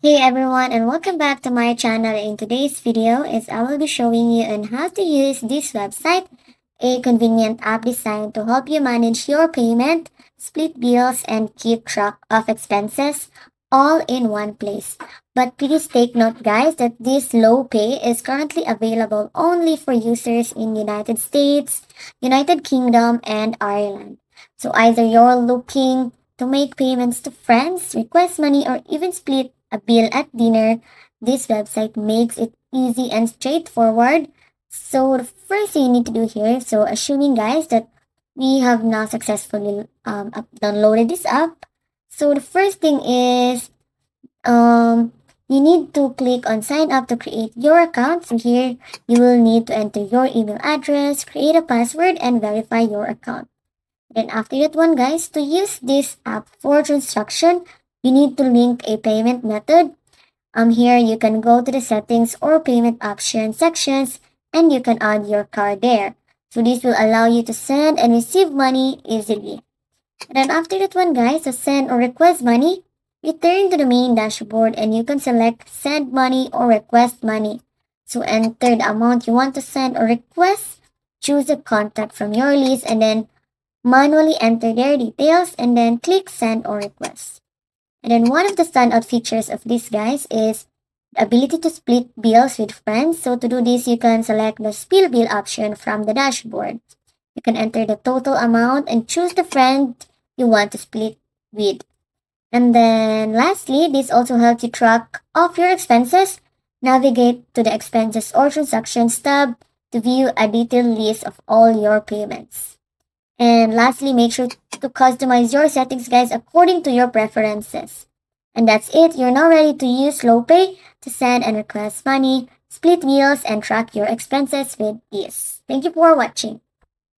Hey everyone, and welcome back to my channel. In today's video I will be showing you on how to use this website, a convenient app designed to help you manage your payment, split bills, and keep track of expenses all in one place. But please take note guys that this low pay is currently available only for users in United States, United Kingdom, and Ireland. So either you're looking to make payments to friends, request money, or even split a bill at dinner, this website makes it easy and straightforward. So the first thing you need to do here, so assuming guys that we have now successfully downloaded this app. So the first thing is you need to click on sign up to create your account. So here you will need to enter your email address, create a password, and verify your account. Then after that one guys, to use this app for transaction, you need to link a payment method. Here you can go to the settings or payment option sections and you can add your card there. So this will allow you to send and receive money easily. And then after that one guys, to send or request money, return to the main dashboard and you can select send money or request money. So enter the amount you want to send or request, choose a contact from your list and then manually enter their details and then click send or request. And then one of the standout features of this guys is the ability to split bills with friends. So to do this, you can select the split bill option from the dashboard. You can enter the total amount and choose the friend you want to split with. And then lastly, this also helps you track of your expenses. Navigate to the expenses or transactions tab to view a detailed list of all your payments. And lastly, make sure to customize your settings, guys, according to your preferences. And that's it. You're now ready to use LoPay to send and request money, split bills, and track your expenses with ease. Thank you for watching.